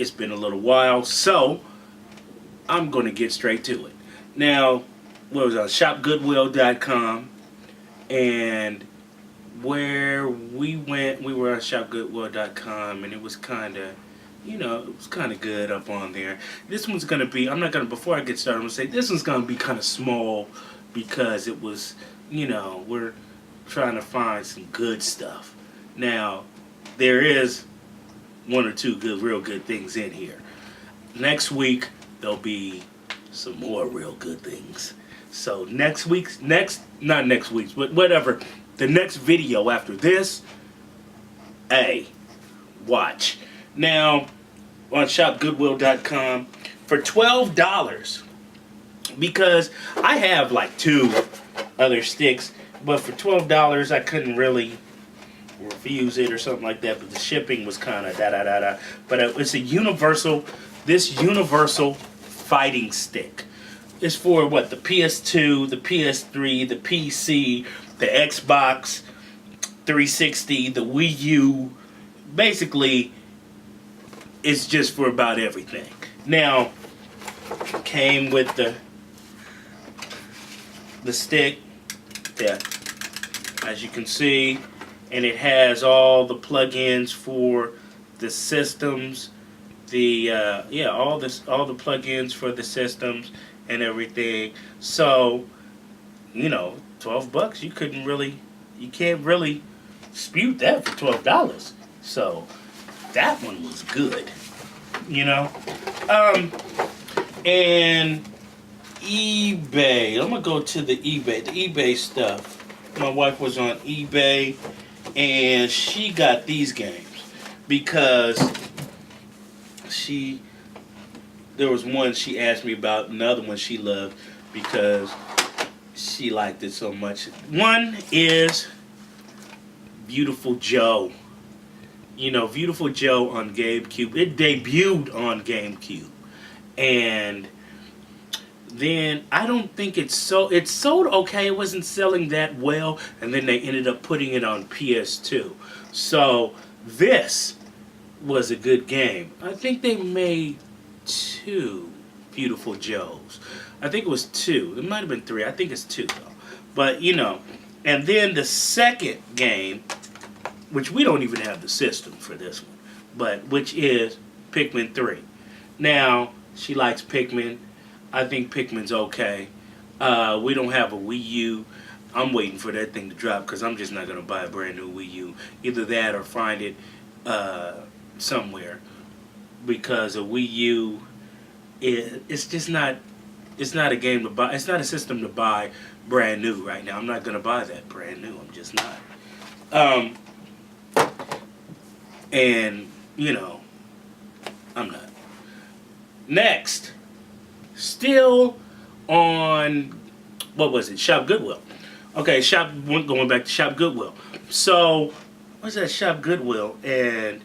It's been a little while, so I'm going to get straight to it. Now, what was on shopgoodwill.com, and where we went, we were on shopgoodwill.com, and it was kind of, it was kind of good up on there. This one's going to be, I'm not going to, before I get started, I'm going to say this one's going to be kind of small because it was, we're trying to find some good stuff. Now, there is one or two real good things in here. Next week, there'll be some more real good things. So not next week's, but whatever, the next video after this, hey, watch. Now, on shopgoodwill.com, for $12, because I have like 2 other sticks, but for $12 I couldn't really refuse it or something like that, but the shipping was kind of da-da-da-da. But it's a universal fighting stick. It's for what? The PS2, the PS3, the PC, the Xbox 360, the Wii U. Basically, it's just for about everything. Now, came with the stick, yeah, as you can see, and it has all the plugins for the systems, all the plugins for the systems and everything. So, $12, you can't really dispute that for $12. So that one was good, and eBay. I'm gonna go to the eBay stuff. My wife was on eBay, and she got these games because there was one she asked me about, another one she loved because she liked it so much. One is Beautiful Joe. Beautiful Joe on GameCube. It debuted on GameCube, and then I don't think it sold okay. It wasn't selling that well, and then they ended up putting it on PS2. So this was a good game. I think they made 2 Beautiful Joes. I think it was 2. It might have been 3. I think it's 2 though. But and then the second game, which we don't even have the system for this one, but which is Pikmin 3. Now, she likes Pikmin. I think Pikmin's okay. We don't have a Wii U. I'm waiting for that thing to drop because I'm just not going to buy a brand new Wii U. Either that or find it somewhere, because a Wii U, it's just not, it's not a game to buy. It's not a system to buy brand new right now. I'm not going to buy that brand new. I'm just not. And, I'm not. Next, still on, what was it? Shop Goodwill. Okay, going back to Shop Goodwill. So, what's that? Shop Goodwill, and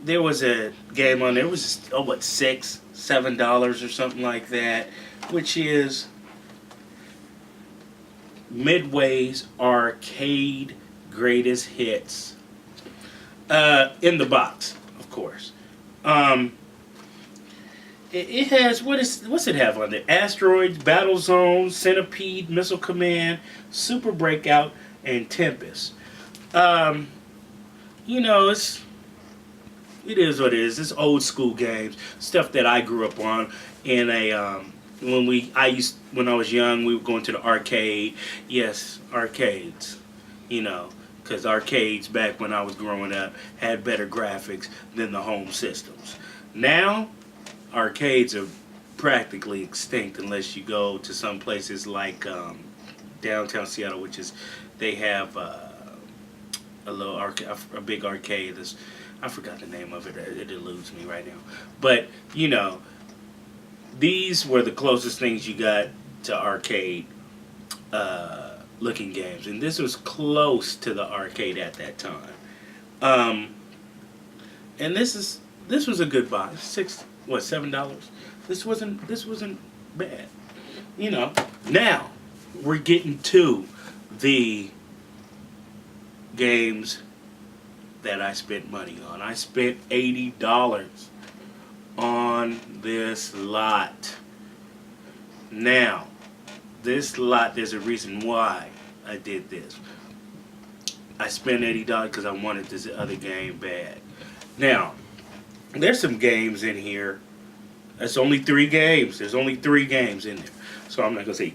there was a game on there. It was $6, $7 or something like that, which is Midway's Arcade Greatest Hits. In the box, of course. It has, what's it have on there? Asteroids, Battle Zone, Centipede, Missile Command, Super Breakout, and Tempest. It is what it is. It's old school games, stuff that I grew up on. In when I was young, we were going to the arcade. Yes, arcades. Because arcades back when I was growing up had better graphics than the home systems. Now, arcades are practically extinct unless you go to some places like downtown Seattle, which is, they have a big arcade. I forgot the name of it. It eludes me right now. But, these were the closest things you got to arcade looking games, and this was close to the arcade at that time. And this was a good buy. $7? This wasn't bad. Now we're getting to the games that I spent money on. I spent $80 on this lot. Now, this lot, there's a reason why I did this. I spent $80 because I wanted this other game bad. Now, there's some games in here. That's only 3 games. There's only 3 games in there. So I'm not going to say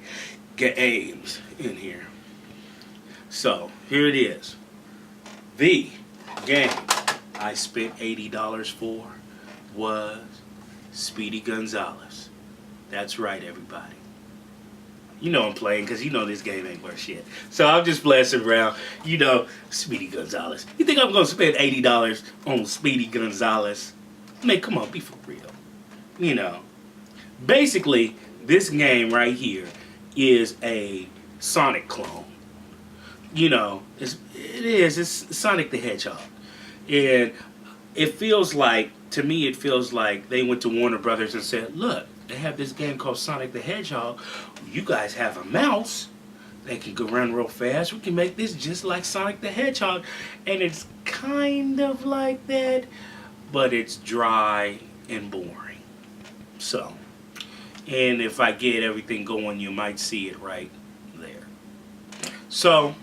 games in here. So, here it is. The game I spent $80 for was Speedy Gonzales. That's right, everybody. You know I'm playing because you know this game ain't worth shit. So I'm just blasting around. You know, Speedy Gonzales. You think I'm going to spend $80 on Speedy Gonzales? Man, come on, be for real. You know. Basically, this game right here is a Sonic clone. You know, it is. It's Sonic the Hedgehog. And it feels like, to me, it feels like they went to Warner Brothers and said, look, they have this game called Sonic the Hedgehog. You guys have a mouse that can go run real fast. We can make this just like Sonic the Hedgehog. And it's kind of like that, but it's dry and boring. So, and if I get everything going, you might see it right there. So,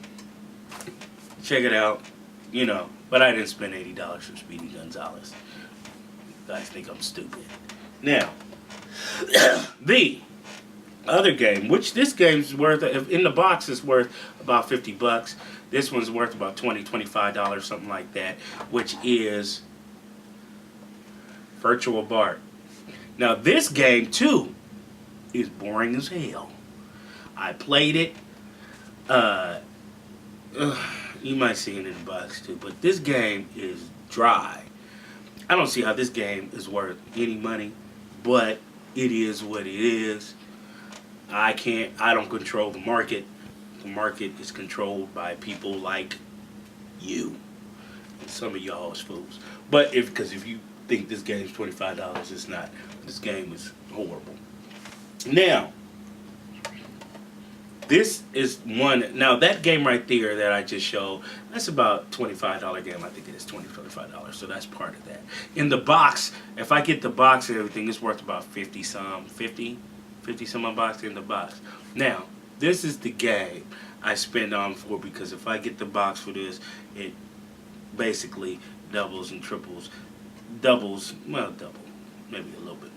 check it out. You know, but I didn't spend $80 for Speedy Gonzales. You guys think I'm stupid. Now, the other game, which this game's worth, in the box is worth about $50. This one's worth about $20, $25, something like that, which is Virtual Bart. Now, this game, too, is boring as hell. I played it. You might see it in the box, too, but this game is dry. I don't see how this game is worth any money, but it is what it is. I don't control the market. The market is controlled by people like you. And some of y'all is fools. But because if you think this game's $25, it's not. This game is horrible. Now, this is one. Now, that game right there that I just showed, that's about $25 game. I think it is $20, $25. So that's part of that. In the box, if I get the box and everything, it's worth about 50 some odd bucks in the box. Now, this is the game I spend on for, because if I get the box for this, it basically doubles and triples, double, maybe a little bit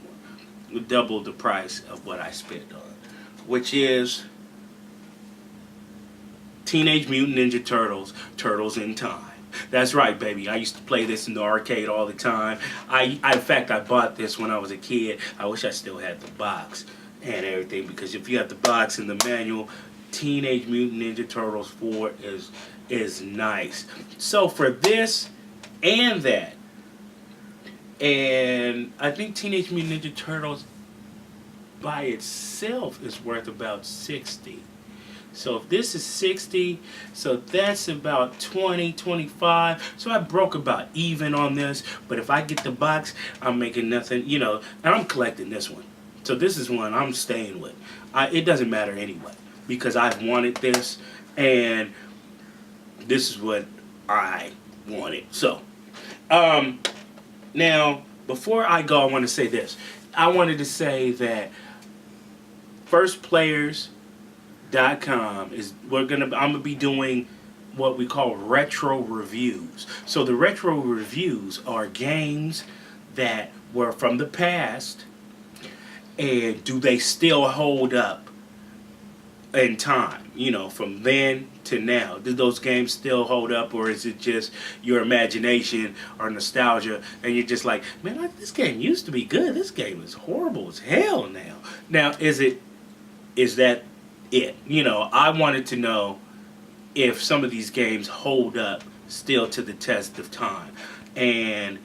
more, double the price of what I spent on, which is Teenage Mutant Ninja Turtles, Turtles in Time. That's right, baby. I used to play this in the arcade all the time. In fact, I bought this when I was a kid. I wish I still had the box and everything, because if you have the box and the manual, Teenage Mutant Ninja Turtles 4 is nice. So for this and that, and I think Teenage Mutant Ninja Turtles by itself is worth about $60. So if this is $60, so that's about $20, $25. So I broke about even on this. But if I get the box, I'm making nothing, you know, and I'm collecting this one. So this is one I'm staying with. It doesn't matter anyway, because I've wanted this, and this is what I wanted. So, now, before I go, I want to say this. I wanted to say that firstplayers.com is I'm gonna be doing what we call retro reviews. So the retro reviews are games that were from the past, and do they still hold up in time? You know, from then to now, do those games still hold up, or is it just your imagination or nostalgia, and you're just like, man, this game used to be good. This game is horrible as hell now. Now, is that it? You know, I wanted to know if some of these games hold up still to the test of time. And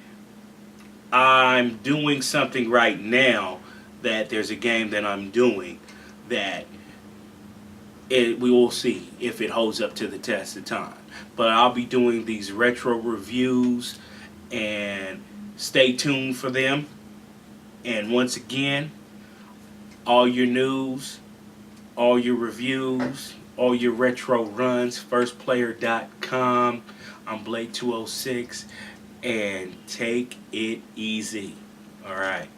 I'm doing something right now, that there's a game that I'm doing that we will see if it holds up to the test of time. But I'll be doing these retro reviews, and stay tuned for them. And once again, all your news, all your reviews, all your retro runs, firstplayer.com. I'm Blade206, and take it easy. All right.